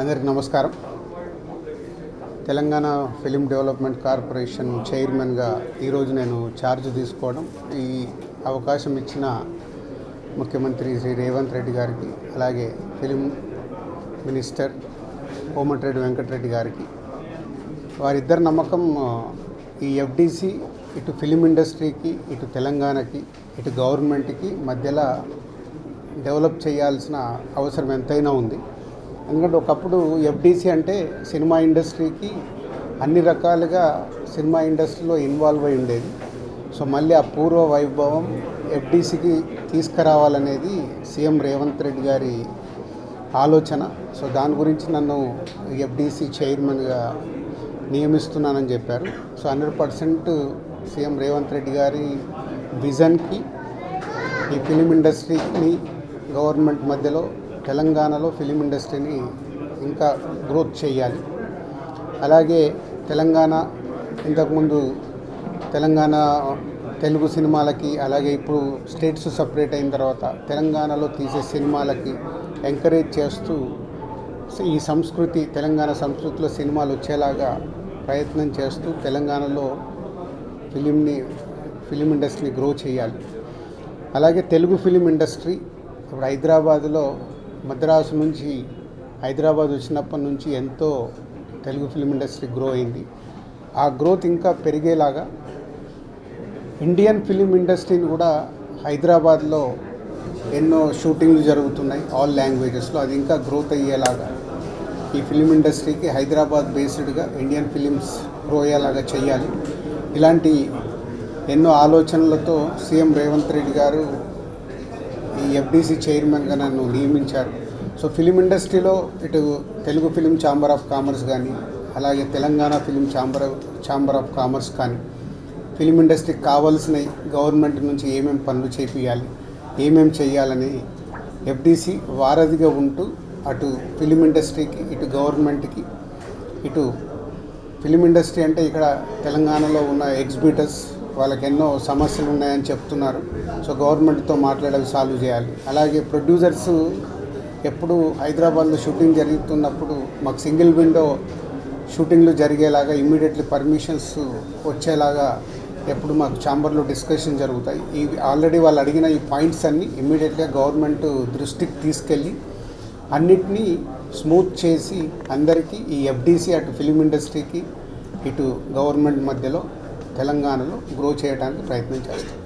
అందరికీ నమస్కారం. Telangana film development corporation చైర్మన్గా ఈరోజు నేను ఛార్జ్ తీసుకోవడం, ఈ అవకాశం ఇచ్చిన ముఖ్యమంత్రి శ్రీ రేవంత్ రెడ్డి గారికి, అలాగే ఫిలిం మినిస్టర్ కోమటిరెడ్డి వెంకటరెడ్డి గారికి, వారిద్దరి నమ్మకం ఈ ఎఫ్డిసి ఇటు ఫిలిం ఇండస్ట్రీకి, ఇటు తెలంగాణకి, ఇటు గవర్నమెంట్కి మధ్యలో డెవలప్ చేయాల్సిన అవసరం ఎంతైనా ఉంది. ఎందుకంటే ఒకప్పుడు ఎఫ్డిసి అంటే సినిమా ఇండస్ట్రీకి అన్ని రకాలుగా సినిమా ఇండస్ట్రీలో ఇన్వాల్వ్ అయి ఉండేది. సో మళ్ళీ ఆ పూర్వ వైభవం ఎఫ్డిసికి తీసుకురావాలనేది సీఎం రేవంత్ రెడ్డి గారి ఆలోచన. సో దాని గురించి నన్ను ఎఫ్డిసి చైర్మన్గా నియమిస్తున్నానని చెప్పారు. సో 100% సీఎం రేవంత్ రెడ్డి గారి విజన్కి ఈ ఫిలిం ఇండస్ట్రీని గవర్నమెంట్ మధ్యలో తెలంగాణలో ఫిలిం ఇండస్ట్రీని ఇంకా గ్రోత్ చేయాలి. అలాగే తెలంగాణ ఇంతకుముందు తెలంగాణ తెలుగు సినిమాలకి, అలాగే ఇప్పుడు స్టేట్స్ సపరేట్ అయిన తర్వాత తెలంగాణలో తీసే సినిమాలకి ఎంకరేజ్ చేస్తూ ఈ సంస్కృతి, తెలంగాణ సంస్కృతిలో సినిమాలు వచ్చేలాగా ప్రయత్నం చేస్తూ తెలంగాణలో ఫిలిం ఇండస్ట్రీని గ్రో చేయాలి. అలాగే తెలుగు ఫిలిం ఇండస్ట్రీ ఇప్పుడు హైదరాబాదులో, మద్రాసు నుంచి హైదరాబాద్ వచ్చినప్పటి నుంచి ఎంతో తెలుగు ఫిలిం ఇండస్ట్రీ గ్రో అయింది. ఆ గ్రోత్ ఇంకా పెరిగేలాగా ఇండియన్ ఫిలిం ఇండస్ట్రీని కూడా హైదరాబాద్లో ఎన్నో షూటింగ్లు జరుగుతున్నాయి ఆల్ లాంగ్వేజెస్లో, అది ఇంకా గ్రోత్ అయ్యేలాగా ఈ ఫిలిం ఇండస్ట్రీకి హైదరాబాద్ బేస్డ్గా ఇండియన్ ఫిలిమ్స్ గ్రో అయ్యేలాగా చేయాలి. ఇలాంటి ఎన్నో ఆలోచనలతో సీఎం రేవంత్ రెడ్డి గారు ఈ ఎఫ్డిసి చైర్మన్గా నన్ను నియమించారు. సో ఫిలిం ఇండస్ట్రీలో ఇటు Telugu film chamber of commerce కానీ, అలాగే Telangana film chamber of commerce కానీ, ఫిలిం ఇండస్ట్రీకి కావాల్సినవి గవర్నమెంట్ నుంచి ఏమేమి పనులు చేయాలి, ఏమేమి చేయాలని ఎఫ్డిసి వారధిగా ఉంటూ అటు ఫిలిం ఇండస్ట్రీకి, ఇటు గవర్నమెంట్కి, ఇటు ఫిలిం ఇండస్ట్రీ అంటే ఇక్కడ తెలంగాణలో ఉన్న ఎగ్జిబిటర్స్ వాళ్ళకి ఎన్నో సమస్యలు ఉన్నాయని చెప్తున్నారు. సో గవర్నమెంట్తో మాట్లాడేవి సాల్వ్ చేయాలి. అలాగే ప్రొడ్యూసర్స్ ఎప్పుడు హైదరాబాద్లో షూటింగ్ జరుగుతున్నప్పుడు మాకు సింగిల్ విండో షూటింగ్లు జరిగేలాగా ఇమ్మీడియట్లీ పర్మిషన్స్ వచ్చేలాగా ఎప్పుడు మాకు ఛాంబర్లో డిస్కషన్ జరుగుతాయి. ఇవి ఆల్రెడీ వాళ్ళు అడిగిన ఈ పాయింట్స్ అన్నీ ఇమ్మీడియట్గా గవర్నమెంట్ దృష్టికి తీసుకెళ్ళి అన్నిటినీ స్మూత్ చేసి అందరికీ ఈ ఎఫ్డిసి అటు ఫిలిం ఇండస్ట్రీకి, ఇటు గవర్నమెంట్ మధ్యలో తెలంగాణలో గ్రో చేయడానికి ప్రయత్నం చేస్తాం.